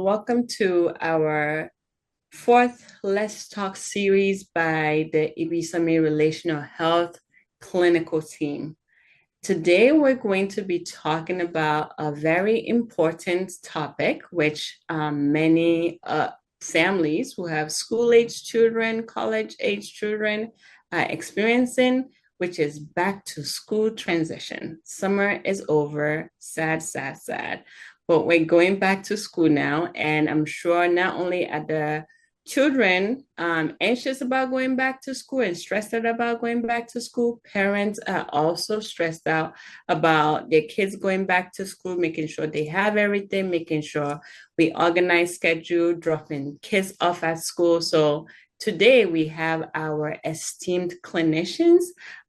Welcome to our fourth Let's Talk series by the Ibisame Relational Health Clinical Team. Today, we're going to be talking about a very important topic, which many families who have school-age children, college-age children are experiencing, which is back to school transition. Summer is over, sad, sad, sad. But we're going back to school now, and I'm sure not only are the children anxious about going back to school and stressed out about going back to school, parents are also stressed out about their kids going back to school, making sure they have everything, making sure we organize schedule, dropping kids off at school. So today we have our esteemed clinicians,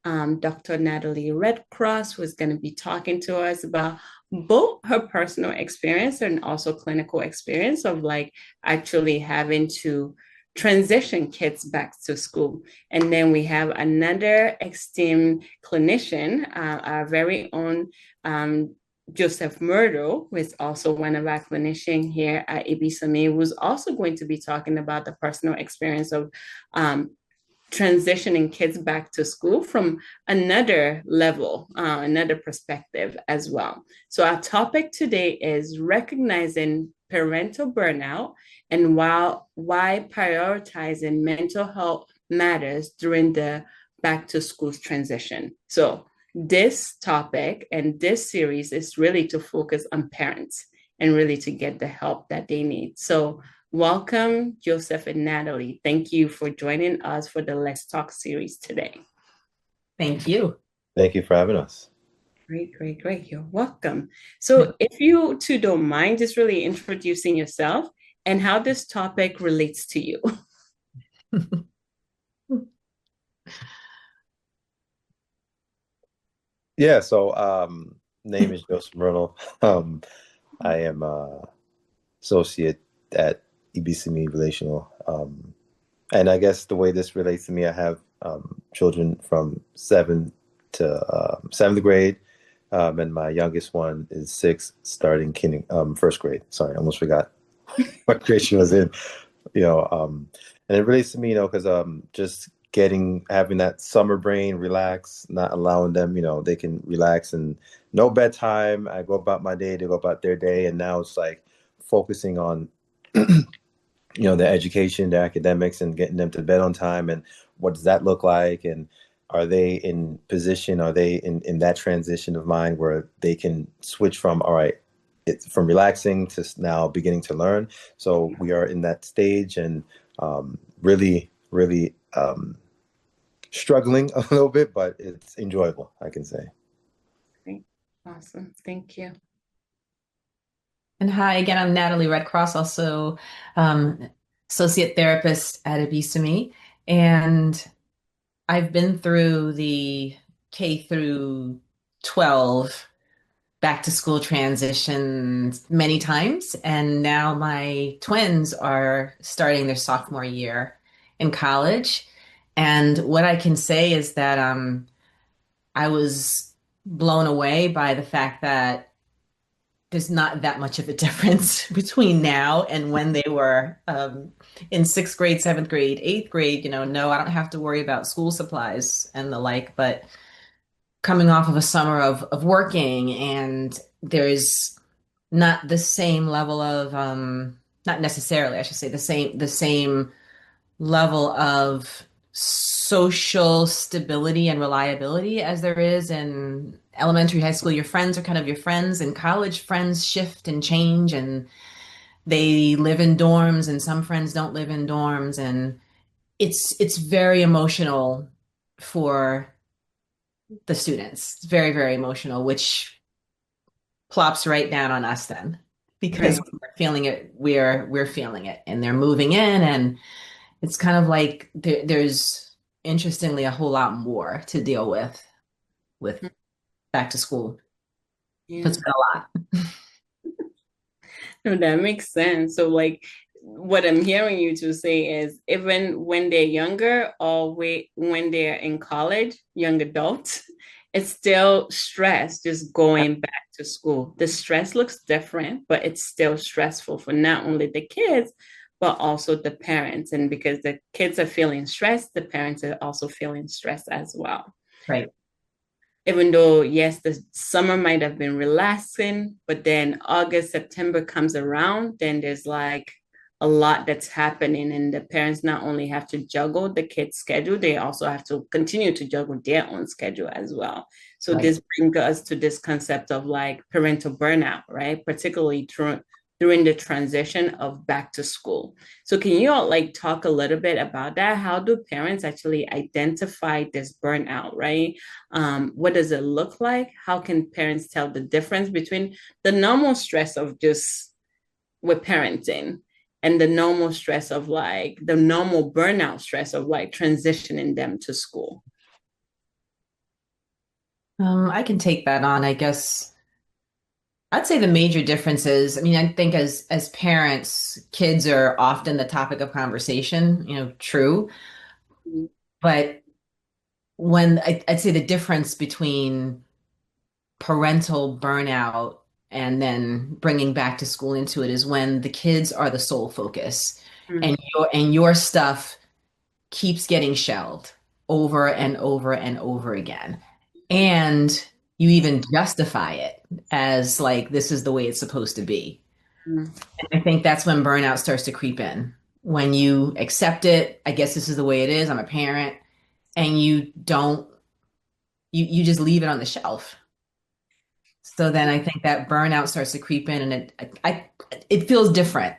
Dr. Natalie Redcross, who is going to be talking to us about both her personal experience and also clinical experience of like actually having to transition kids back to school. And then we have another esteemed clinician, our very own Joseph Murdo, who is also one of our clinicians here at Ibisame, who's also going to be talking about the personal experience of transitioning kids back to school from another level, another perspective as well. So our topic today is recognizing parental burnout and why prioritizing mental health matters during the back to school transition. So this topic and this series is really to focus on parents and really to get the help that they need. So welcome, Joseph and Natalie. Thank you for joining us for the Let's Talk series today. Thank you. Thank you for having us. Great. You're welcome. So if you two don't mind, just really introducing yourself and how this topic relates to you. Yeah, so name is Joseph Myrtle. I am associate at Ibisame Relational. And I guess the way this relates to me, I have children from 7th to 7th grade, and my youngest one is 6, starting first grade. Sorry, I almost forgot what grade she was in. And it relates to me, because just having that summer brain, relax, not allowing them, they can relax and no bedtime. I go about my day, they go about their day, and now it's like focusing on their education, their academics, and getting them to bed on time. And what does that look like? And are they in position? Are they in that transition of mind where they can switch from, all right, it's from relaxing to now beginning to learn? So we are in that stage, and really, really struggling a little bit, but it's enjoyable, I can say. Great. Awesome. Thank you. And hi, again, I'm Natalie Redcross, also associate therapist at Ibisame. And I've been through the K through 12 back to school transitions many times. And now my twins are starting their sophomore year in college. And what I can say is that I was blown away by the fact that there's not that much of a difference between now and when they were in 6th grade, 7th grade, 8th grade. No, I don't have to worry about school supplies and the like, but coming off of a summer of working, and there's not the same level of not necessarily, I should say, the same level of social stability and reliability as there is in elementary, high school. Your friends are kind of your friends, and college friends shift and change, and they live in dorms, and some friends don't live in dorms, and it's very emotional for the students. It's very, very emotional, which plops right down on us then, because Right. we're feeling it. We're feeling it, and they're moving in, and it's kind of like there's interestingly a whole lot more to deal with back to school. Yeah. It's been a lot. No, that makes sense. So like what I'm hearing you to say is even when they're younger or when they're in college, young adults, it's still stress just going back to school. The stress looks different, but it's still stressful for not only the kids, but also the parents. And because the kids are feeling stressed, the parents are also feeling stressed as well. Right. Even though, yes, the summer might have been relaxing, but then August, September comes around, then there's like a lot that's happening, and the parents not only have to juggle the kids' schedule, they also have to continue to juggle their own schedule as well. So Right. this brings us to this concept of like parental burnout, right? Particularly during the transition of back to school. So can you all like talk a little bit about that? How do parents actually identify this burnout, right? What does it look like? How can parents tell the difference between the normal stress of just with parenting and the normal stress of like the normal burnout stress of like transitioning them to school? I can take that on, I guess. I'd say the major differences, I mean, I think as parents, kids are often the topic of conversation, true. But when I'd say the difference between parental burnout and then bringing back to school into it is when the kids are the sole focus Mm-hmm. and your stuff keeps getting shelved over and over and over again. And you even justify it as like this is the way it's supposed to be. And I think that's when burnout starts to creep in. When you accept it, I guess this is the way it is. I'm a parent, and you don't you just leave it on the shelf. So then I think that burnout starts to creep in, and it feels different.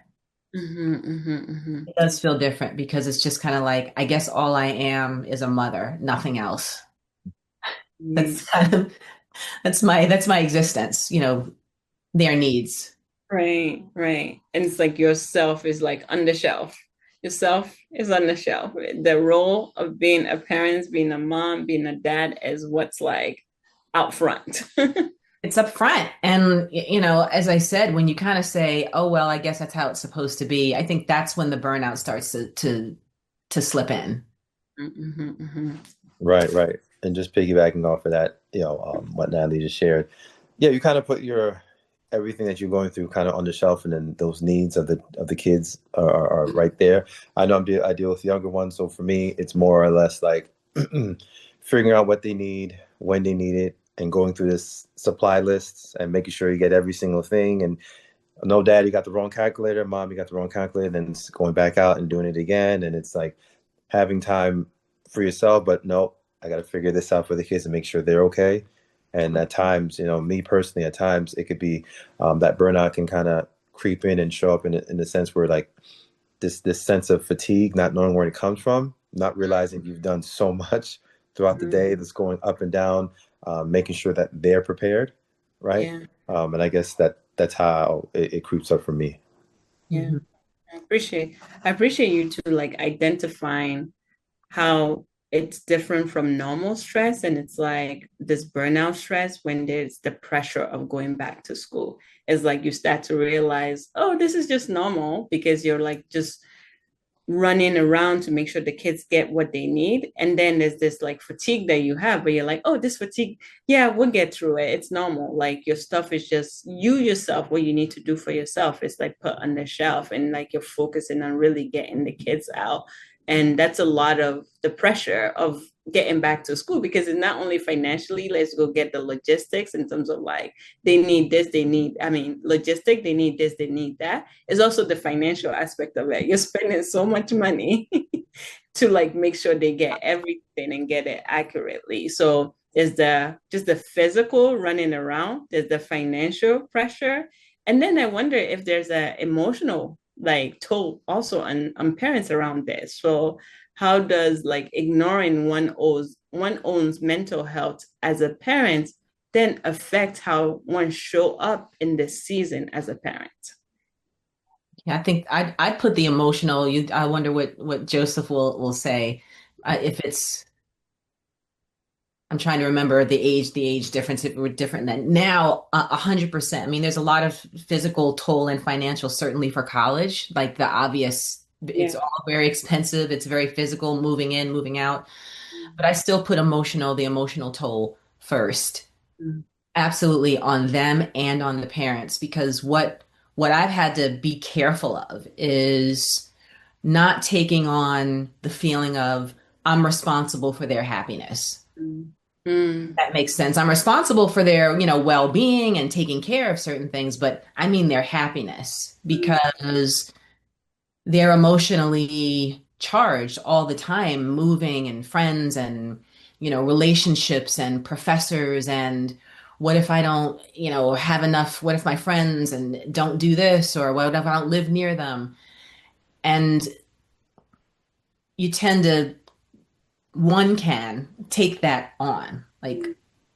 Mm-hmm, mm-hmm, mm-hmm. It does feel different because it's just kind of like, I guess all I am is a mother, nothing else. That's kind of that's my existence, their needs. Right, right. And it's like yourself is like on the shelf. Yourself is on the shelf. The role of being a parent, being a mom, being a dad is what's like out front. It's up front. And, as I said, when you kind of say, oh, well, I guess that's how it's supposed to be, I think that's when the burnout starts to slip in. Mm-hmm, mm-hmm. Right, right. And just piggybacking off of that, what Natalie just shared. Yeah, you kind of put your everything that you're going through kind of on the shelf, and then those needs of the kids are right there. I know I deal with younger ones, so for me, it's more or less like figuring out what they need, when they need it, and going through this supply lists and making sure you get every single thing. And no, dad, you got the wrong calculator. Mom, you got the wrong calculator. Then it's going back out and doing it again, and it's like having time for yourself, but no, I got to figure this out for the kids and make sure they're okay. And at times, me personally, at times it could be that burnout can kind of creep in and show up in the sense where like this sense of fatigue, not knowing where it comes from, not realizing you've done so much throughout the day that's going up and down, making sure that they're prepared, right? Yeah, And I guess that's how it creeps up for me. yeah. Mhm. I appreciate you too, like identifying how it's different from normal stress, and it's like this burnout stress when there's the pressure of going back to school. It's like you start to realize, oh, this is just normal because you're like just running around to make sure the kids get what they need. And then there's this like fatigue that you have, but you're like, oh, this fatigue, yeah, we'll get through it. It's normal. Like your stuff is just you yourself, what you need to do for yourself is like put on the shelf, and like you're focusing on really getting the kids out. And that's a lot of the pressure of getting back to school, because it's not only financially, let's go get the logistics in terms of like they need this, they need, I mean, logistic, they need this, they need that. It's also the financial aspect of it. You're spending so much money to like make sure they get everything and get it accurately. So there's the physical running around, there's the financial pressure. And then I wonder if there's a emotional like toll also on parents around this. So how does like ignoring one own's mental health as a parent then affect how one show up in this season as a parent? Yeah, I think I'd put the emotional. I wonder what Joseph will say. If it's I'm trying to remember the age difference, if it were different then. Now, 100%. I mean, there's a lot of physical toll and financial, certainly for college, like the obvious, it's Yeah. all very expensive. It's very physical, moving in, moving out. But I still put the emotional toll first. Mm-hmm. absolutely on them and on the parents, because what I've had to be careful of is not taking on the feeling of I'm responsible for their happiness. Mm. Mm. That makes sense. I'm responsible for their, well-being and taking care of certain things, but I mean their happiness Mm. because they're emotionally charged all the time, moving and friends and, relationships and professors and what if I don't, have enough, what if my friends and don't do this or what if I don't live near them? And you tend to one can take that on. Like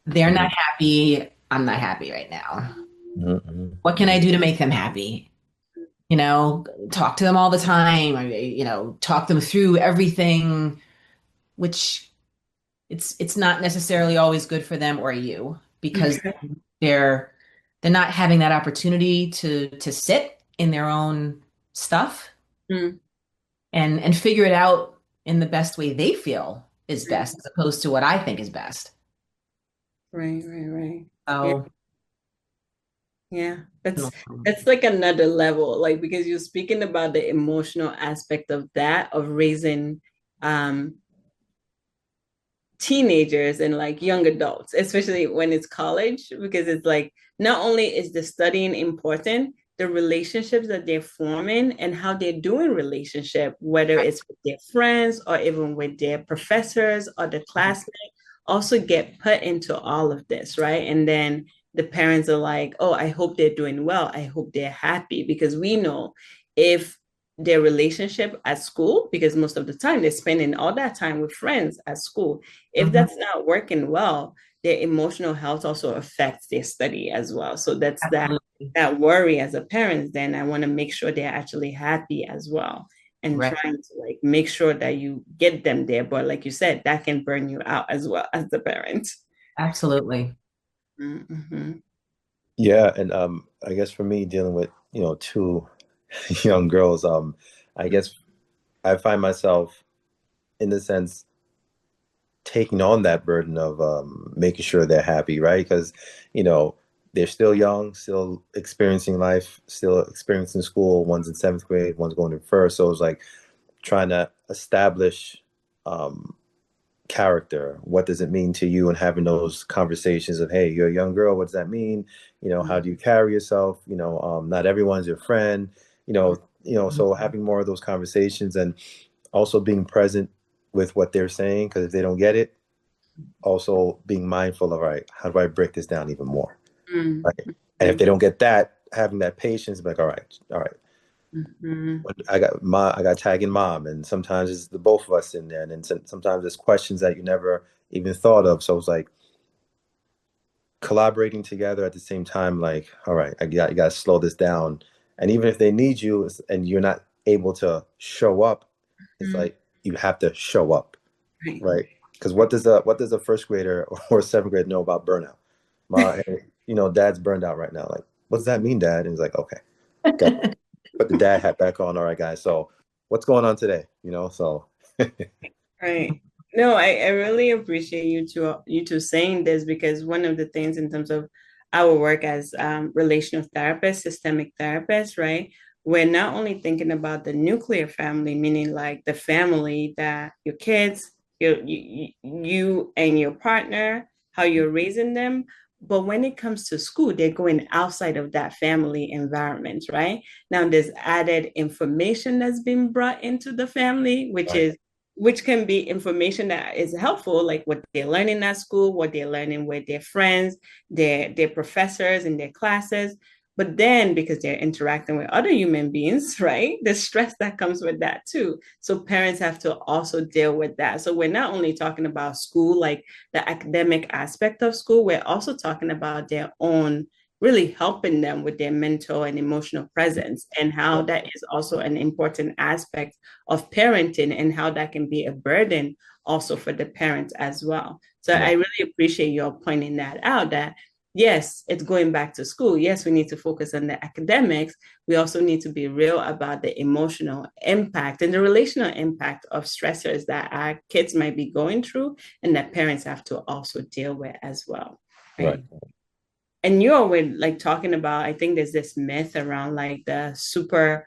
they're Mhm, not happy, I'm not happy right now. mhm, What can I mhm. do to make them happy? Talk to them all the time, or, talk them through everything, which it's not necessarily always good for them or you because they're they're not having that opportunity to sit in their own stuff Mm. and figure it out in the best way they feel is Right, best as opposed to what I think is best. right, right, right. Yeah, So, yeah. That's like another level, like because you're speaking about the emotional aspect of that, of raising um teenagers and like young adults, especially when it's college, because it's like not only is the studying important, the relationships that they're forming and how they're doing relationship, whether it's with their friends or even with their professors or the classmates, also get put into all of this, right? And then the parents are like, oh, I hope they're doing well. I hope they're happy because we know if their relationship at school, because most of the time they're spending all that time with friends at school, if mhm, that's not working well, their emotional health also affects their study as well. So that's absolutely that worry as a parent. Then I want to make sure they're actually happy as well, and right. trying to like make sure that you get them there. But like you said, that can burn you out as well as the parent. Absolutely. Mm-hmm. Yeah, and I guess for me dealing with, two young girls, I guess I find myself in the sense taking on that burden of making sure they're happy, right? Because, you know, they're still young, still experiencing life, still experiencing school. One's in seventh grade, one's going in first. So it's like trying to establish um, character. What does it mean to you? And having those conversations of, hey, you're a young girl. What does that mean? How do you carry yourself? Not everyone's your friend. So having more of those conversations and also being present with what they're saying, because if they don't get it, also being mindful of, all right, how do I break this down even more? Right. And if Mm-hmm. they don't get that, having that patience, like, all right, Mm-hmm. I got tagging mom, and sometimes it's the both of us in there, and then sometimes it's questions that you never even thought of. So it's like collaborating together at the same time. Like, all right, you got to slow this down, and even if they need you and you're not able to show up, it's Mm-hmm. like you have to show up, Right. right? Because what does a first grader or a seventh grader know about burnout? Hey, dad's burned out right now. Like, what does that mean, dad? And he's like, okay, got to put the dad hat back on. All right, guys. So what's going on today? So Right. No, I really appreciate you two saying this, because one of the things in terms of our work as relational therapists, systemic therapists, right? We're not only thinking about the nuclear family, meaning like the family that your kids, you and your partner, how you're raising them. But when it comes to school, they're going outside of that family environment, right? Now there's added information that's been brought into the family, right, which can be information that is helpful, like what they're learning at school, what they're learning with their friends, their professors in their classes. But then because they're interacting with other human beings, right? The stress that comes with that too. So parents have to also deal with that. So we're not only talking about school, like the academic aspect of school, we're also talking about their own, really helping them with their mental and emotional presence, and how right, that is also an important aspect of parenting, and how that can be a burden also for the parents as well. So I right, really appreciate your pointing that out, that yes, it's going back to school. Yes, we need to focus on the academics. We also need to be real about the emotional impact and the relational impact of stressors that our kids might be going through and that parents have to also deal with as well. right. Right. and you're always like talking about, I think there's this myth around like the super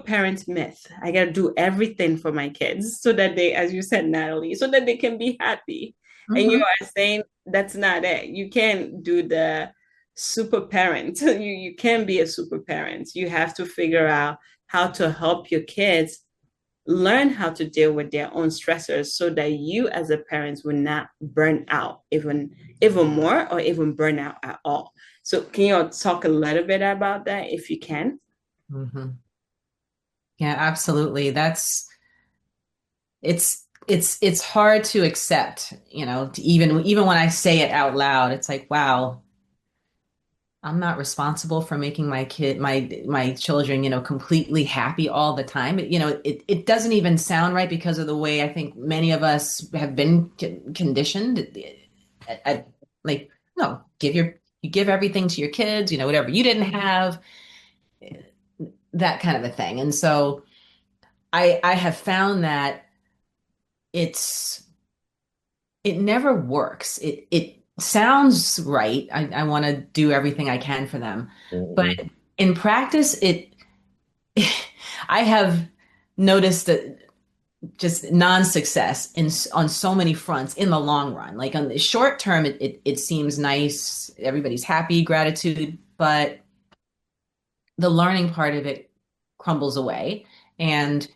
parent myth. I gotta do everything for my kids so that they, as you said, Natalie, so that they can be happy. And you Mhm. are saying that's not it. You can't do the super parent. You can't be a super parent. You have to figure out how to help your kids learn how to deal with their own stressors so that you as a parent will not burn out even more or even burn out at all. So can you talk a little bit about that if you can? Mhm. Yeah, absolutely. It's hard to accept, to even when I say it out loud, it's like, wow, I'm not responsible for making my children, completely happy all the time. It doesn't even sound right because of the way I think many of us have been conditioned. Like, no, you give everything to your kids, whatever you didn't have, that kind of a thing. And so I have found that it's it never works. It sounds right. I want to do everything I can for them. But Mhm. in practice, I have noticed that just non-success on so many fronts in the long run. Like on the short term, it seems nice, everybody's happy, gratitude, but the learning part of it crumbles away. And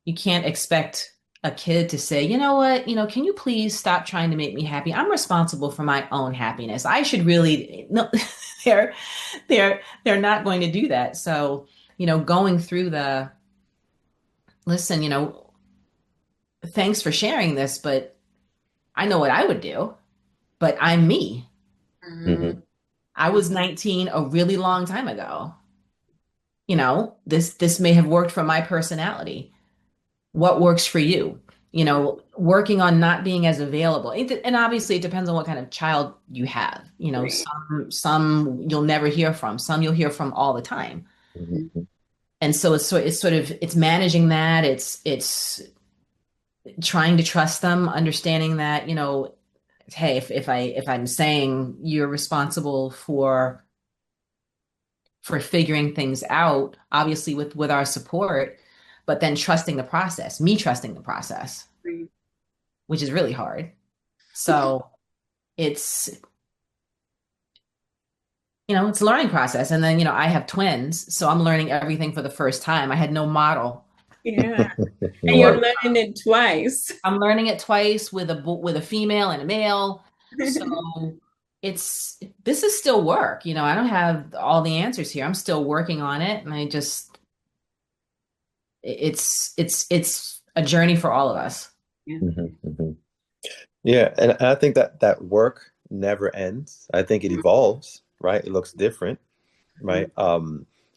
you can't expect a kid to say, you know what, can you please stop trying to make me happy? I'm responsible for my own happiness. I should really no, they're they're not going to do that. So, going through the listen, thanks for sharing this, but I know what I would do, but I'm me. Mhm. Mhm. I was 19 a really long time ago. This may have worked for my personality. What works for you? Working on not being as available. And obviously it depends on what kind of child you have. Right. Some you'll never hear from, some you'll hear from all the time. Mhm. And so it's managing that. It's trying to trust them, understanding that, hey, if I'm saying you're responsible for figuring things out, obviously with our support, but then trusting the process, me trusting the process, Right. which is really hard. Okay. So it's, it's a learning process. And then, I have twins, so I'm learning everything for the first time. I had no model. Yeah. And you're Wow. learning it twice. I'm learning it twice with a female and a male. So this is still work. I don't have all the answers here. I'm still working on it. And it's a journey for all of us. Yeah. Mhm. Mhm. Yeah, and I think that that work never ends. I think it evolves, right? It looks different, Mhm. right?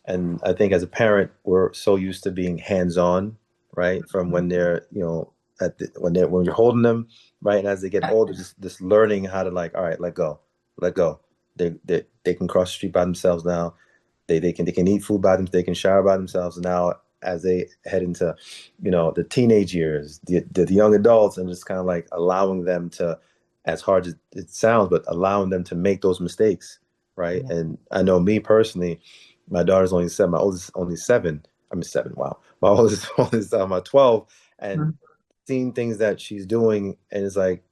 And I think as a parent, we're so used to being hands-on, right? From when they're, when you're holding them, right? And as they get older, just learning how to like, all right, let go, let go. They can cross the street by themselves now. They can eat food by themselves. They can shower by themselves now. As they head into, the teenage years, the young adults, and just kind of like allowing them to, as hard as it sounds, but allowing them to make those mistakes, right? Yeah. And I know me personally, my daughter's only 7, my oldest only 7. I mean 7, wow. My oldest oldest my 12, and Mhm. seeing things that she's doing, and it's like,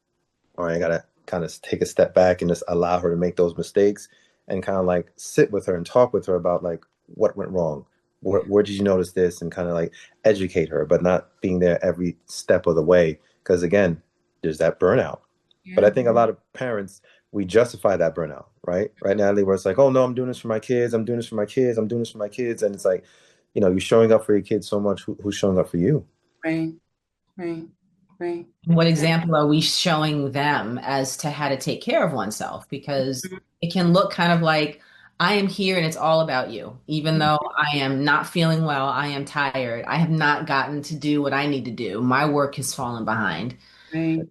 all right, I gotta kind of take a step back and just allow her to make those mistakes and kind of like sit with her and talk with her about like what went wrong. Where did you notice this? And kind of like educate her, but not being there every step of the way. Because again, there's that burnout. But I Yeah. think a lot of parents, we justify that burnout, right? Right, Natalie, where it's like, oh no, I'm doing this for my kids. I'm doing this for my kids. I'm doing this for my kids. And it's like, you're showing up for your kids so much. Who's showing up for you? Right. Right. Right. What example are we showing them as to how to take care of oneself? Because it can look kind of like I am here and it's all about you. Even though I am not feeling well, I am tired. I have not gotten to do what I need to do. My work has fallen behind. Right.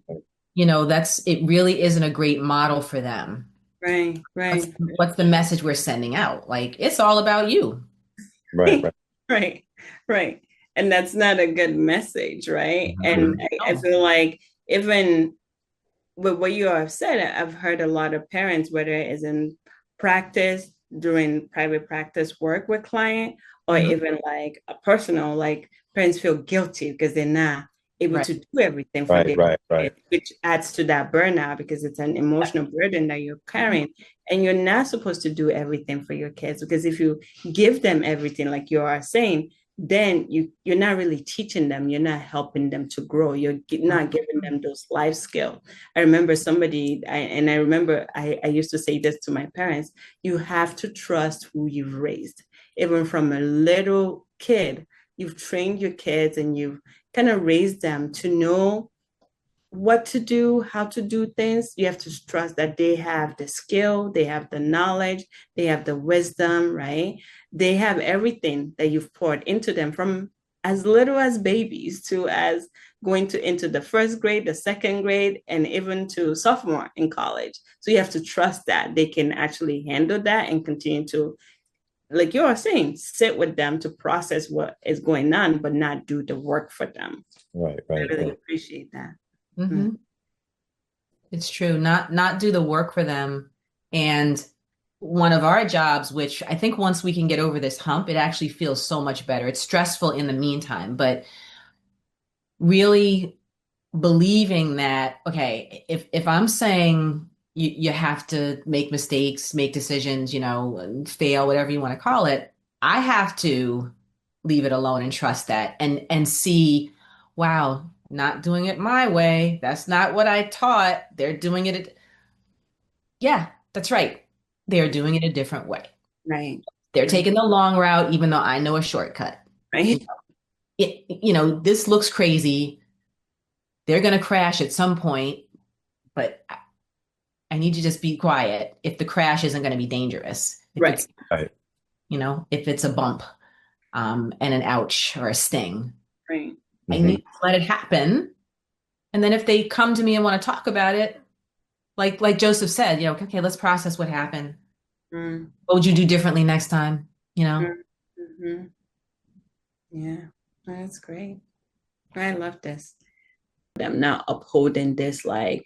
It really isn't a great model for them. Right. What's Right. what's the message we're sending out? Like it's all about you. Right, right. Right, right. And that's not a good message, right? And Mhm. I No. feel like even with what you have said, I've heard a lot of parents, whether it's in practice during private practice work with client, or Mhm. even like a personal, like parents feel guilty because they're not able Right. to do everything for Right, their right, right. kids, which adds to that burnout because it's an emotional burden that you're Mhm. carrying. And you're not supposed to do everything for your kids, because if you give them everything, like you are saying, then you're not really teaching them, you're not helping them to grow, you're not giving them those life skills. I remember I remember I used to say this to my parents: you have to trust who you've raised. Even from a little kid, you've trained your kids and you've kind of raised them to know what to do, how to do things. You have to trust that they have the skill, they have the knowledge, they have the wisdom, right? They have everything that you've poured into them, from as little as babies to as going to into the first grade, the second grade, and even to sophomore in college. So you have to trust that they can actually handle that and continue to, like you are saying, sit with them to process what is going on, but not do the work for them. Right, I right, really right. appreciate that. Mm. Mhm. It's true. Not do the work for them. And one of our jobs, which I think once we can get over this hump, it actually feels so much better. It's stressful in the meantime, but really believing that, okay, if I'm saying you have to make mistakes, make decisions, fail, whatever you want to call it, I have to leave it alone and trust that and see, wow, not doing it my way. That's not what I taught. They're doing it. Yeah, that's right. They're doing it a different way. Right. They're Right. taking the long route, even though I know a shortcut. Right. This looks crazy. They're going to crash at some point, but I need you to just be quiet if the crash isn't going to be dangerous. If Right. it's, Right. if it's a bump, and an ouch or a sting, Right. I Hmm. need to let it happen. And then if they come to me and want to talk about it, like Joseph said, okay, let's process what happened. Mm. What would you do differently next time? You know? Mm-hmm. Yeah. That's great. I love this. I'm not upholding this like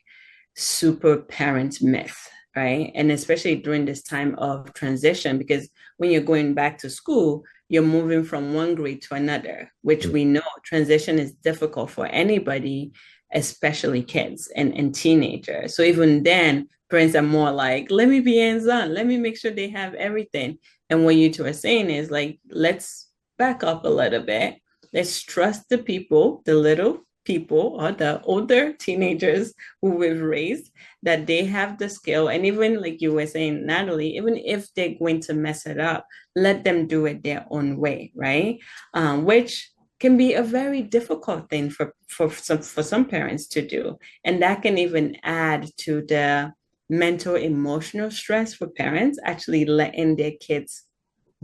super parent myth, right? And especially during this time of transition, because when you're going back to school, you're moving from one grade to another, which we know transition is difficult for anybody, especially kids and teenagers. So even then, parents are more like, let me be hands-on, let me make sure they have everything. And what you two are saying is like, let's back up a little bit. Let's trust the people, the little people or the older teenagers who we've raised, that they have the skill. And even like you were saying, Natalie, even if they're going to mess it up, let them do it their own way, right? Which can be a very difficult thing for some parents to do. And that can even add to the mental emotional stress for parents, actually letting their kids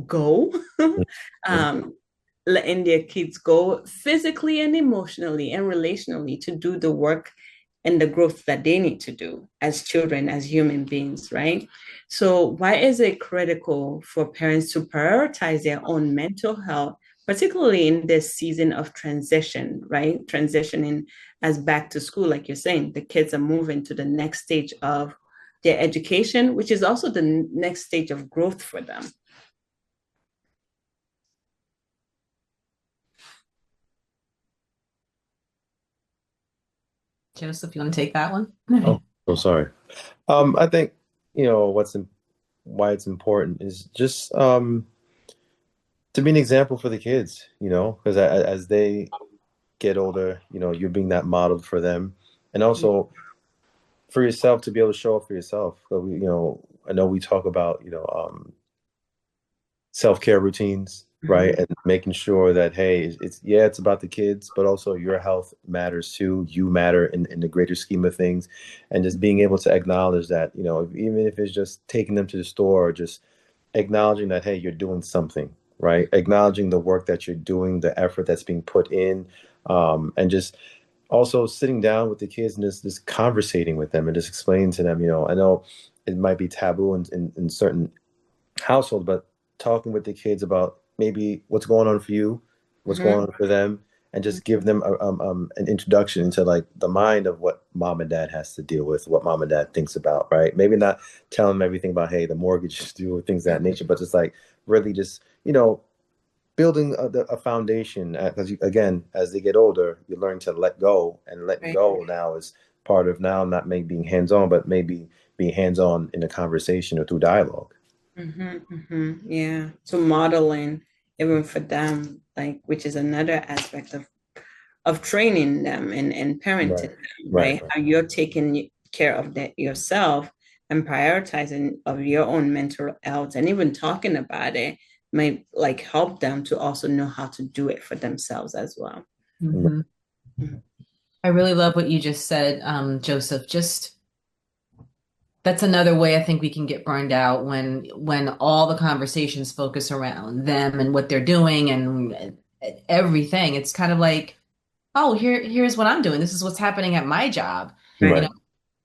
go. Hmm. um, Letting their kids go physically and emotionally and relationally to do the work and the growth that they need to do as children, as human beings, right? So, why is it critical for parents to prioritize their own mental health, particularly in this season of transition, right? Transitioning as back to school, like you're saying, the kids are moving to the next stage of their education, which is also the next stage of growth for them. Joseph, you want to take that one? Oh, so sorry. I think, why it's important is just to be an example for the kids, because as they get older, you're being that model for them, and also for yourself to be able to show up for yourself. So I know we talk about, self-care routines, right? Mhm. And making sure that, hey, it's about the kids, but also your health matters too. You matter in the greater scheme of things. And just being able to acknowledge that, even if it's just taking them to the store or just acknowledging that, hey, you're doing something, right? Acknowledging the work that you're doing, the effort that's being put in, and just also sitting down with the kids and just conversating with them and just explaining to them, I know it might be taboo in certain household, but talking with the kids about maybe what's going on for you, what's Mhm. going on for them, and just give them an introduction into like the mind of what mom and dad has to deal with, what mom and dad thinks about, right? Maybe not tell them everything about, hey, the mortgage is due or things of that nature, but just like really just, building a foundation. Because again, as they get older, you learn to let go, and letting Right. go now is part of now not maybe being hands-on, but maybe being hands-on in a conversation or through dialogue. Yeah. So modeling even for them, like which is another aspect of training them and parenting Right. them, Right. right? How you're taking care of that yourself and prioritizing of your own mental health and even talking about it might like help them to also know how to do it for themselves as well. Right. Mhm. Mhm. I really love what you just said, Joseph. Just that's another way I think we can get burned out when all the conversations focus around them and what they're doing and everything. It's kind of like, oh, here's what I'm doing. This is what's happening at my job. You Right. know, Right.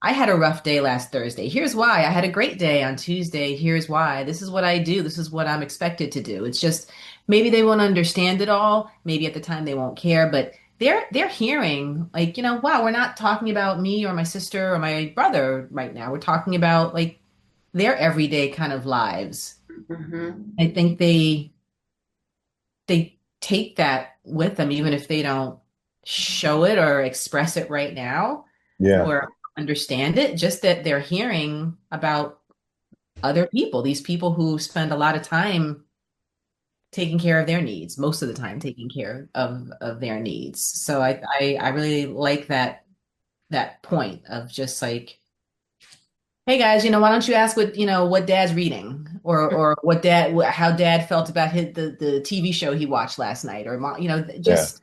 I had a rough day last Thursday. Here's why. I had a great day on Tuesday. Here's why. This is what I do. This is what I'm expected to do. It's just maybe they won't understand it all. Maybe at the time they won't care, but they're hearing like, wow, we're not talking about me or my sister or my brother right now. We're talking about like their everyday kind of lives. Mhm. I think they take that with them even if they don't show it or express it right now Yeah. or understand it, just that they're hearing about other people, these people who spend a lot of time taking care of their needs, most of the time taking care of their needs. So I really like that point of just like, hey guys, why don't you ask what dad's reading or how dad felt about the TV show he watched last night or mom, Yeah. just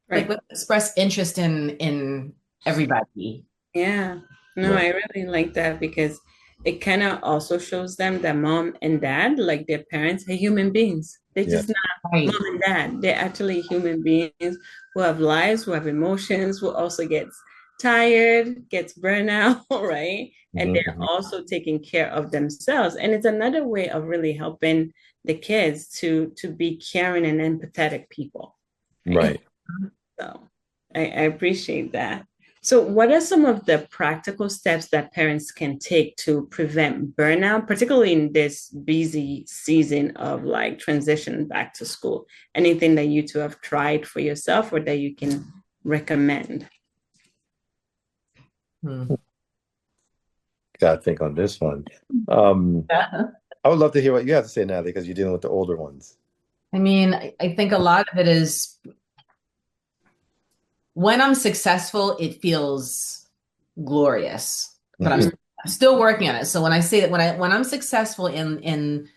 like Right. let's express interest in everybody. Yeah. No, Right. I really like that because it kind of also shows them that mom and dad, like their parents, are human beings. They're Yeah. just not Right. mom and dad. They're actually human beings who have lives, who have emotions, who also gets tired, gets burnout, right? And Hmm. they're also taking care of themselves. And it's another way of really helping the kids to be caring and empathetic people, right? Right. So I appreciate that. So, what are some of the practical steps that parents can take to prevent burnout, particularly in this busy season of like transition back to school? Anything that you two have tried for yourself or that you can recommend? Hmm. Gotta think on this one. Um, Yeah. I would love to hear what you have to say, Natalie, because you're dealing with the older ones. I mean, I think a lot of it is when I'm successful, it feels glorious, but I'm Mm, still working on it. So when I say that when I'm successful in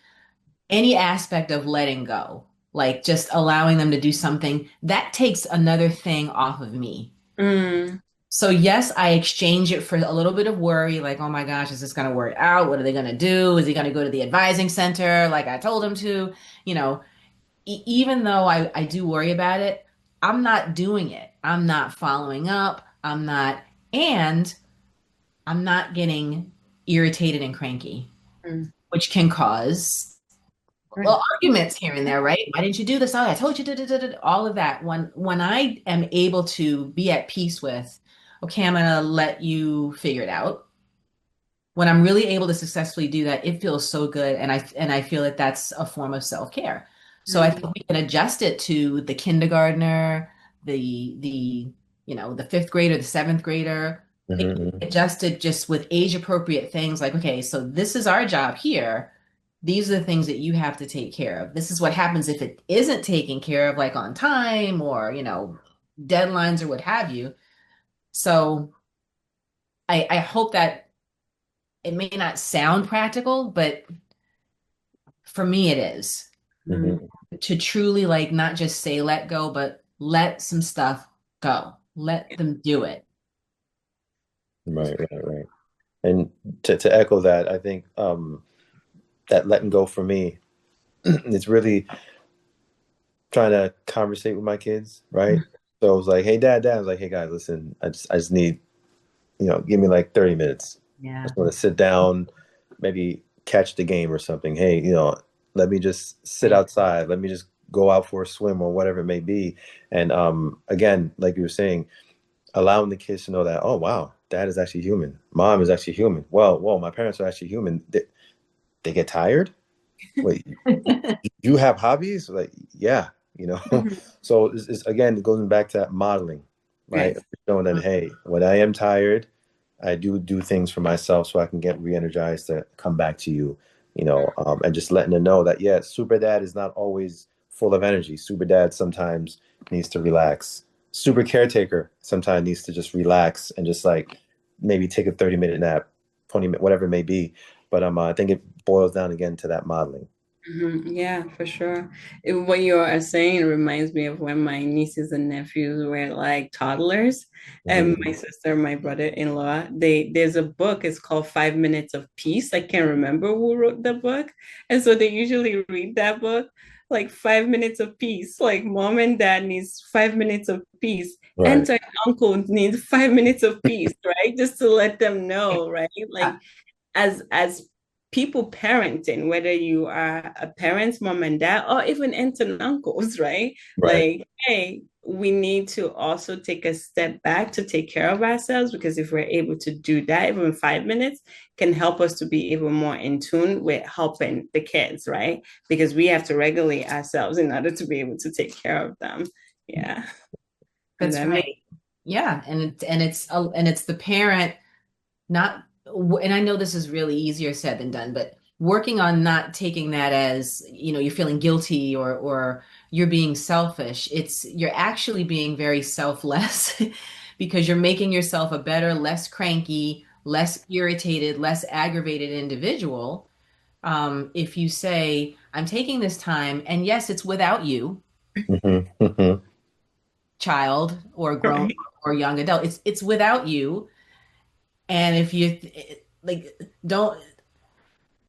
any aspect of letting go, like just allowing them to do something, that takes another thing off of me. mm, So yes, I exchange it for a little bit of worry, like, oh my gosh, is this going to work out? What are they going to do? Is he going to go to the advising center like I told him to? You know, even though I do worry about it, I'm not doing it. I'm not following up. And I'm not getting irritated and cranky, mm. which can cause Right. well arguments here and there, right? Why didn't you do this? Oh, I told you to all of that. When I am able to be at peace with, okay, I'm gonna let you figure it out. When I'm really able to successfully do that, it feels so good, and I feel that that's a form of self-care. So I Mm, think we can adjust it to the kindergartner, the fifth grader, the seventh grader. It can Hmm. be adjusted just with age appropriate things like, okay, so this is our job here. These are the things that you have to take care of. This is what happens if it isn't taken care of, like on time or, deadlines or what have you. So I hope that it may not sound practical, but for me it is mm. to truly like not just say let go, but let some stuff go. Let them do it. Right. Right. Right. And to echo that, I think that letting go for me, it's really trying to conversate with my kids, right? So I was like, "Hey, dad." I was like, "Hey, guys, listen. I just need, give me like 30 minutes. I Yeah. just want to sit down, maybe catch the game or something. Hey, let me just sit Right. outside. Let me just go out for a swim or whatever it may be. And again, like you were saying, allowing the kids to know that, oh wow, dad is actually human, mom is actually human. Well, whoa, my parents are actually human. They get tired. Wait, you have hobbies? Like, yeah, you know. Mhm. So again, it goes back to that modeling, right? Right. Showing that, hey, when I am tired, I do things for myself so I can get re-energized to come back to you, and just letting them know that, yeah, super dad is not always full of energy. Super dad sometimes needs to relax. Super caretaker sometimes needs to just relax and just like maybe take a 30-minute nap, 20 minute, whatever it may be. But I think it boils down again to that modeling. Yeah, for sure. What you are saying reminds me of when my nieces and nephews were like toddlers, and Mhm. my sister, my brother-in-law, there's a book. It's called 5 Minutes of Peace. I can't remember who wrote the book, and so they usually read that book, like 5 minutes of peace. Like mom and dad needs 5 minutes of peace. Right. Aunt and uncle needs 5 minutes of peace, right? Just to let them know, right? Yeah. Like as people parenting, whether you are a parent, mom and dad, or even aunts and uncles, right? Right. Like, hey, we need to also take a step back to take care of ourselves, because if we're able to do that, even 5 minutes can help us to be even more in tune with helping the kids, right? Because we have to regulate ourselves in order to be able to take care of them. Yeah. And That's that makes right. Yeah, and it's the parent not, and I know this is really easier said than done, but working on not taking that as, you're feeling guilty or you're being selfish. You're actually being very selfless because you're making yourself a better, less cranky, less irritated, less aggravated individual. If you say, I'm taking this time, and yes, it's without you, Hmm. Hmm. child or grown right. or young adult. It's without you. And if you like, don't,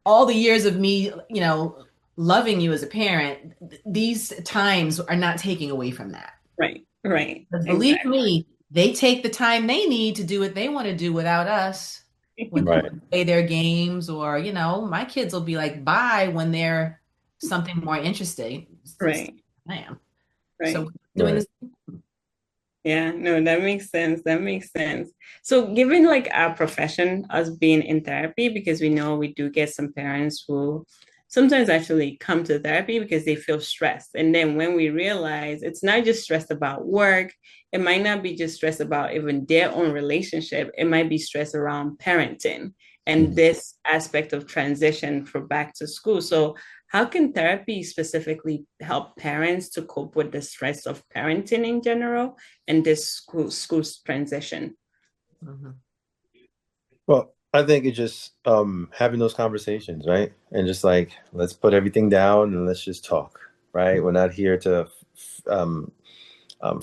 all the years of me, loving you as a parent, these times are not taking away from that. Right. Right. But believe Exactly. me, they take the time they need to do what they want to do without us when they Right. play their games, or, my kids will be like, bye when they're something more interesting. It's Right. I am. So Right. doing Right. this. Yeah, no, that makes sense. That makes sense. So, given like our profession, us being in therapy, because we know we do get some parents who sometimes actually come to therapy because they feel stressed. And then when we realize it's not just stress about work, it might not be just stress about even their own relationship, it might be stress around parenting and Mhm. this aspect of transition for back to school. So, how can therapy specifically help parents to cope with the stress of parenting in general and this school's transition? Mhm. Well, I think it's just having those conversations, right? And just like, let's put everything down and let's just talk, right? We're not here to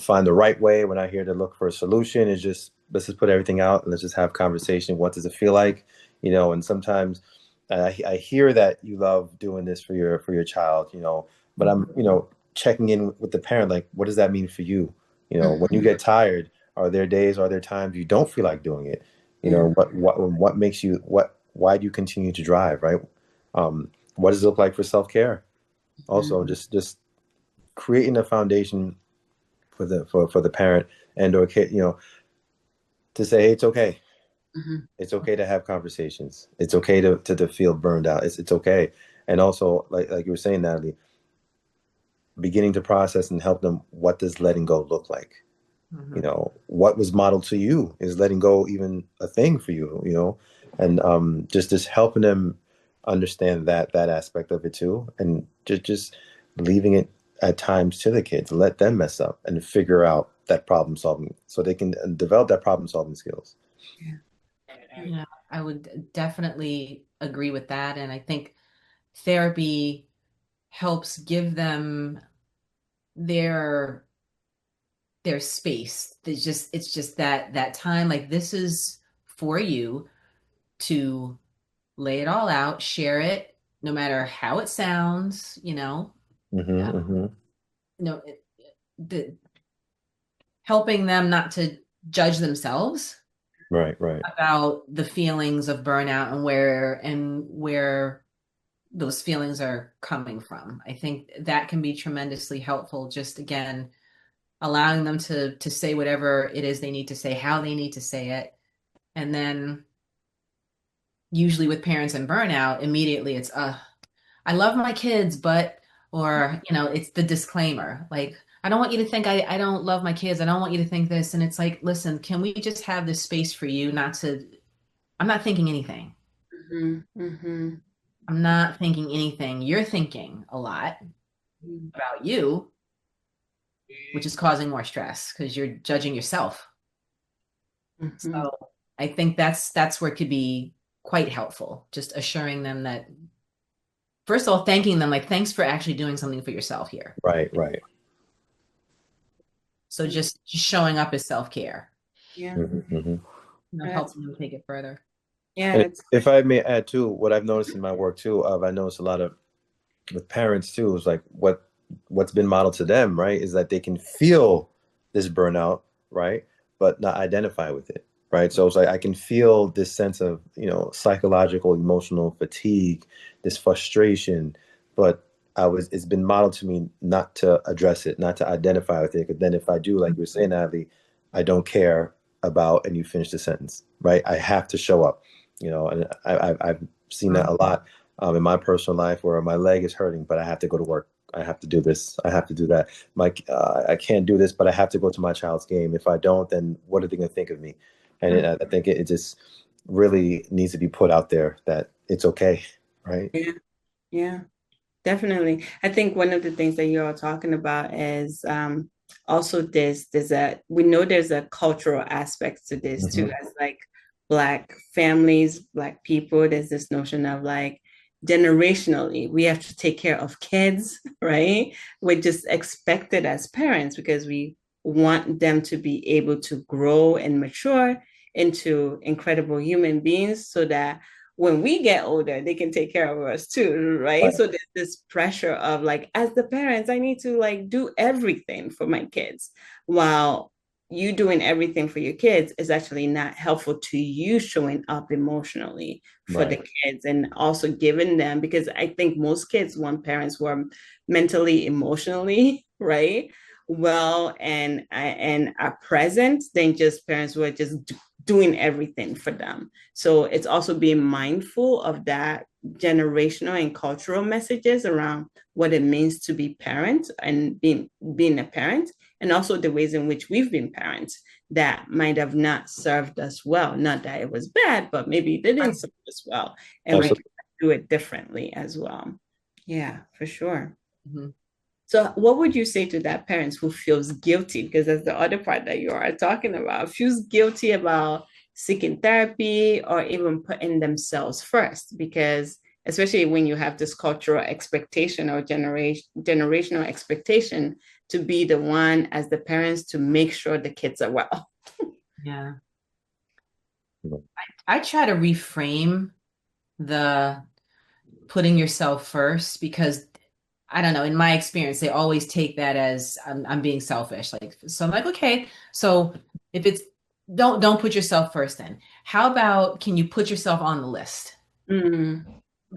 find the right way. We're not here to look for a solution. It's just, let's just put everything out and let's just have conversation. What does it feel like? And sometimes I hear that you love doing this for your child, but I'm, checking in with the parent, like, what does that mean for you? When you get tired, are there days, are there times you don't feel like doing it? Yeah. What makes you, why do you continue to drive, right? What does it look like for self-care? Also, Mhm. just creating a foundation for the parent and or kid, to say, hey, it's okay. Mhm. It's okay to have conversations. It's okay to feel burned out. It's okay. And also, like you were saying, Natalie, beginning to process and help them. What does letting go look like? Mhm. What was modeled to you? Is letting go even a thing for you? And just helping them understand that aspect of it too, and just leaving it at times to the kids, let them mess up and figure out that problem solving, so they can develop that problem solving skills. Yeah. Yeah, I would definitely agree with that. And I think therapy helps give them their their space. It's just that time, like, this is for you to lay it all out, share it, no matter how it sounds, Hmm. uh, Hmm. you know, the helping them not to judge themselves Right. Right. about the feelings of burnout and where those feelings are coming from. I think that can be tremendously helpful. Just again, allowing them to say whatever it is they need to say, how they need to say it. And then usually with parents and burnout, immediately it's I love my kids, but or it's the disclaimer. Like, I don't want you to think I don't love my kids. I don't want you to think this. And it's like, listen, can we just have this space for you not to I'm not thinking anything. Mm-hmm. Mm-hmm. I'm not thinking anything. You're thinking a lot about you, which is causing more stress because you're judging yourself. Mm-hmm. So I think that's where it could be quite helpful. Just assuring them that, first of all, thanking them, like, thanks for actually doing something for yourself here. Right, right. So just showing up is self-care, Yeah. Hmm. That's, helping them take it further. yeah, And that's if I may add too, what I've noticed in my work too, I noticed a lot of with parents too, is like what's been modeled to them, right, is that they can feel this burnout, right, but not identify with it, right? So it's like I can feel this sense of psychological, emotional fatigue, this frustration, but it's been modeled to me not to address it, not to identify with it. Because then if I do, like you were saying, Natalie, I don't care about, and you finish the sentence, right? I have to show up, and I've seen that a lot in my personal life where my leg is hurting, but I have to go to work. I have to do this. I have to do that. I can't do this, but I have to go to my child's game. If I don't, then what are they going to think of me? And I think it just really needs to be put out there that it's okay, right? yeah, yeah. Definitely. I think one of the things that you're all talking about is also there's a we know there's a cultural aspect to this too, Hmm. as like Black families, Black people, there's this notion of like generationally, we have to take care of kids, right? We're just expected as parents because we want them to be able to grow and mature into incredible human beings so that when we get older, they can take care of us too, right? Right, So there's this pressure of like, as the parents, I need to like do everything for my kids, while you doing everything for your kids is actually not helpful to you showing up emotionally for the right, kids and also giving them, because I think most kids want parents who are mentally, emotionally, right? Well, and are present than just parents who are just doing everything for them. So it's also being mindful of that generational and cultural messages around what it means to be parent and being a parent, and also the ways in which we've been parents that might have not served us well. Not that it was bad, but maybe they didn't serve us well, and we can absolutely. do it differently as well. Yeah, for sure. Mhm. So, what would you say to that parents who feels guilty? Because that's the other part that you are talking about, feels guilty about seeking therapy or even putting themselves first. Because especially when you have this cultural expectation or generational expectation to be the one as the parents to make sure the kids are well. Yeah. I try to reframe the putting yourself first because I don't know, in my experience, they always take that as I'm being selfish. Like, so I'm like, okay, so if it's don't put yourself first then. How about can you put yourself on the list? Mm,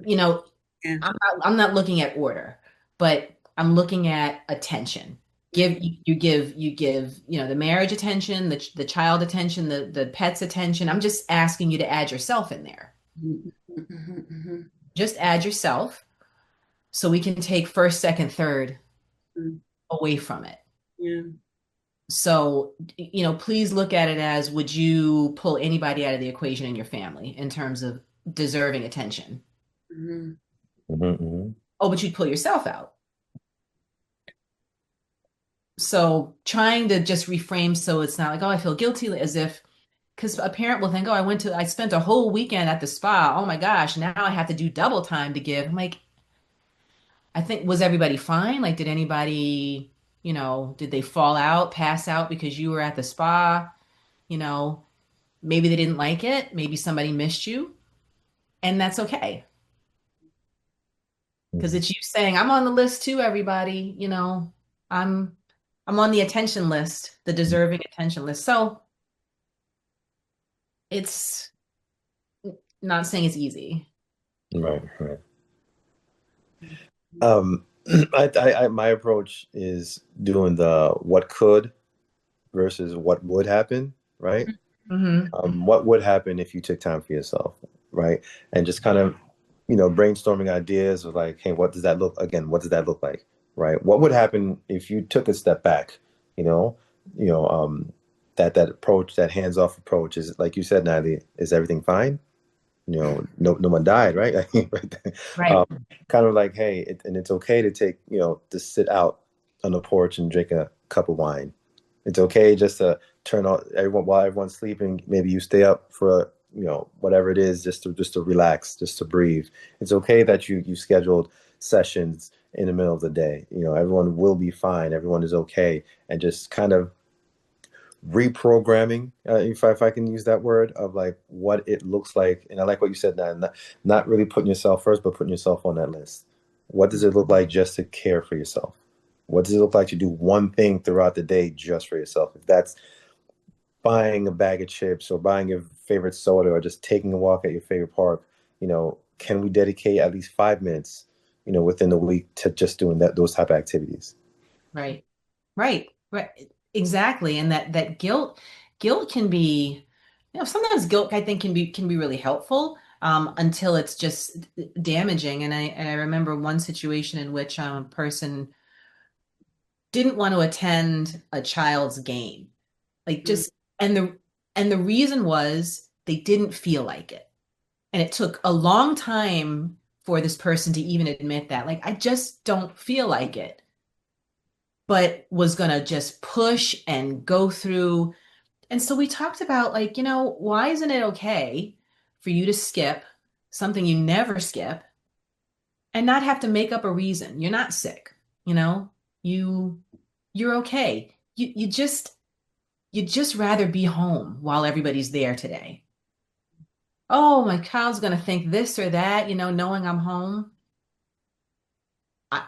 You know, yeah. I'm not looking at order, but I'm looking at attention. You give the marriage attention, the child attention, the pet's attention. I'm just asking you to add yourself in there. Mhm, mhm, mhm, Just add yourself so we can take first, second, third mhm. away from it. Yeah. So, please look at it as, would you pull anybody out of the equation in your family in terms of deserving attention? Mhm, Hmm. Hmm. Oh, but you'd pull yourself out. So trying to just reframe so it's not like, oh, I feel guilty, as if, because a parent will think, oh, I spent a whole weekend at the spa. Oh my gosh, now I have to do double time to give. I'm like, I think, was everybody fine? Like, did anybody, did they fall out, pass out because you were at the spa? You know, maybe they didn't like it. Maybe somebody missed you, and that's okay. Because it's you saying, I'm on the list too, everybody. I'm I'm on the attention list, the deserving attention list. So it's not saying it's easy. Right, right. Um, my approach is doing the what could versus what would happen, right? Hmm. What would happen if you took time for yourself, right? And just kind of, brainstorming ideas of like, hey, what does that look like, right? What would happen if you took a step back, you know, you know, that approach, that hands-off approach is like you said, Natalie, is everything fine? No one died, right? Right there. Right. Kind of like, hey, and it's okay to take, to sit out on the porch and drink a cup of wine. It's okay just to turn on everyone while everyone's sleeping. Maybe you stay up for, whatever it is, just to relax, just to breathe. It's okay that you scheduled sessions in the middle of the day. Everyone will be fine. Everyone is okay, and just kind of reprogramming, if I can use that word, of like what it looks like. And I like what you said, not really putting yourself first, but putting yourself on that list. What does it look like just to care for yourself? What does it look like to do one thing throughout the day just for yourself? If that's buying a bag of chips or buying your favorite soda or just taking a walk at your favorite park, can we dedicate at least 5 minutes, within the week to just doing those type of activities? Right. Right. Right. Exactly. And that guilt can be, sometimes guilt I think can be really helpful, until it's just damaging. And I remember one situation in which a person didn't want to attend a child's game. Like Mhm. just and the reason was they didn't feel like it. And it took a long time for this person to even admit that. Like, I just don't feel like it, but was going to just push and go through. And so we talked about, like, why isn't it okay for you to skip something you never skip and not have to make up a reason? You're not sick, you know? You you're okay. You'd just rather be home while everybody's there today. Oh, my child's going to think this or that, knowing I'm home. I,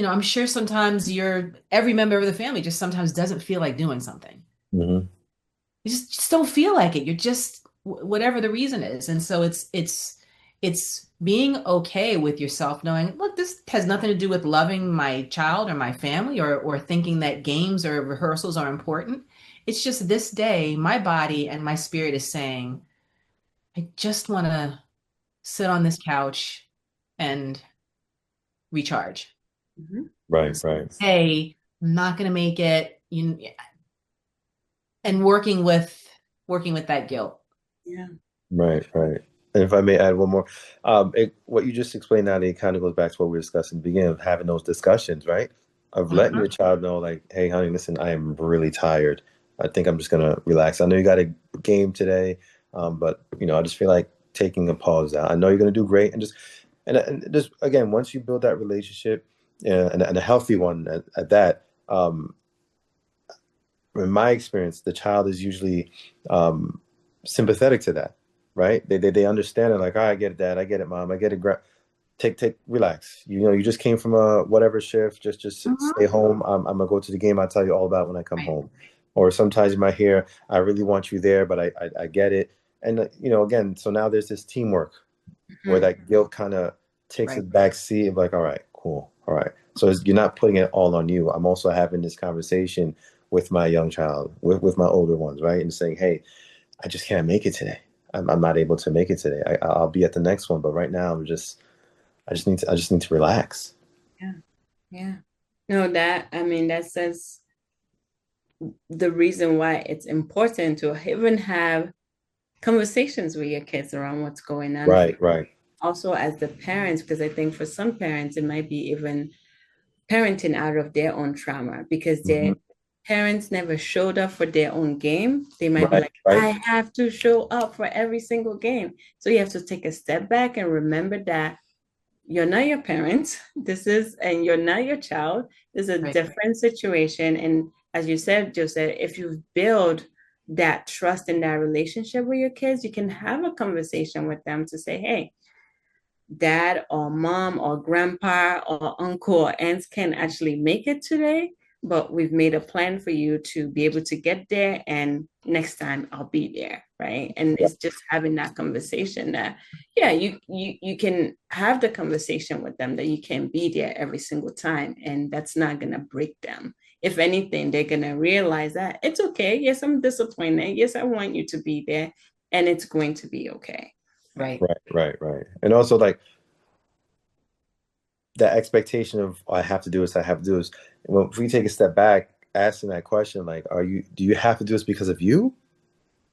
I'm sure sometimes every member of the family just sometimes doesn't feel like doing something. Hmm. You just don't feel like it. You're just whatever the reason is. And so it's being okay with yourself, knowing, look, this has nothing to do with loving my child or my family, or thinking that games or rehearsals are important. It's just this day, my body and my spirit is saying, I just want to sit on this couch and recharge. Mhm. Right, right. Hey, I'm not gonna make it. And working with that guilt. Yeah. Right, right. And if I may add one more, what you just explained now, it kind of goes back to what we were discussing at the beginning of having those discussions, right? Of letting your Mhm. child know, like, hey, honey, listen, I am really tired. I think I'm just gonna relax. I know you got a game today, but I just feel like taking a pause out. I know you're gonna do great, and just again, once you build that relationship, and a healthy one at that, in my experience, the child is usually sympathetic to that, right? They understand it, like, oh, I get it, Dad, I get it, Mom, I get it. Take, relax. You just came from a whatever shift. Just stay Mhm. home. I'm gonna go to the game. I'll tell you all about it when I come Right. home. Or sometimes you might hear, I really want you there, but I get it. And again, so now there's this teamwork where Mhm. that guilt kind of takes a Right. back seat of like, all right, cool, all right. So you're not putting it all on you. I'm also having this conversation with my young child, with my older ones, right? And saying, hey, I just can't make it today. I'm not able to make it today. I'll be at the next one, but right now I just need to relax. Yeah. Yeah. No, I mean, that says the reason why it's important to even have conversations with your kids around what's going on. Right, right. Also, as the parents, because I think for some parents, it might be even parenting out of their own trauma because Hmm. their parents never showed up for their own game. They might be Right, like, right. I have to show up for every single game. So you have to take a step back and remember that you're not your parents. And you're not your child. This is a Right. different situation. And as you said, Joseph, if you build that trust in that relationship with your kids, you can have a conversation with them to say, hey, dad or mom or grandpa or uncle or aunts can actually make it today, but we've made a plan for you to be able to get there. And next time I'll be there. Right. And it's just having that conversation that, yeah, you can have the conversation with them that you can't be there every single time. And that's not going to break them. If anything, they're going to realize that it's okay. Yes, I'm disappointed. Yes, I want you to be there, and it's going to be okay. Right. Right. And also like that expectation of I have to do this, I have to do this. Well, if we take a step back, asking that question, like, do you have to do this because of you?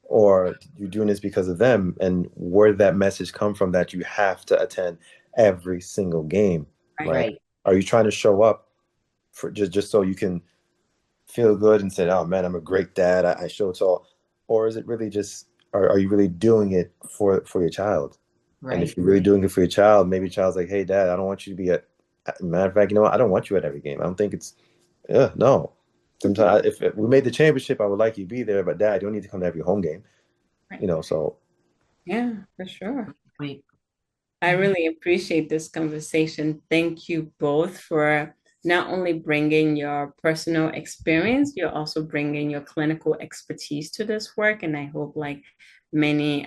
Or you're doing this because of them? And where did that message come from that you have to attend every single game, right? Right. Are you trying to show up for just so you can feel good and say, oh man, I'm a great dad, I show it all? Or is it really just, are you really doing it for your child? And Right. if you're really doing it for your child, maybe your child's like, hey dad, I don't want you to be at, matter of fact, you know what? I don't want you at every game. I don't think it's, yeah, no. Sometimes if we made the championship, I would like you to be there, but dad, you don't need to come to every home game. Right. You know, so Yeah, for sure. Right. I really appreciate this conversation. Thank you both for not only bringing your personal experience, you're also bringing your clinical expertise to this work. And I hope, like many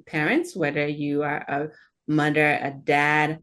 parents, whether you are a mother, a dad,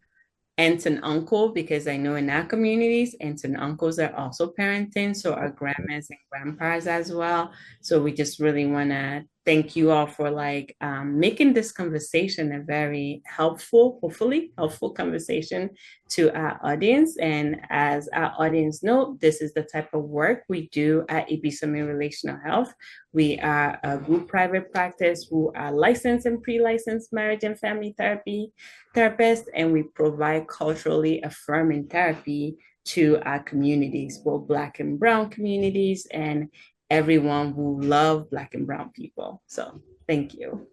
aunt and uncle, because I know in our communities, aunts and uncles are also parenting. So our grandmas and grandpas as well. So we just really want to thank you all for like making this conversation a very helpful, hopefully helpful conversation to our audience. And as our audience know, this is the type of work we do at Ibisame Relational Health. We are a group private practice who are licensed and pre-licensed marriage and family therapy therapists, and we provide culturally affirming therapy to our communities, both Black and Brown communities, and everyone who love Black and Brown people. So thank you.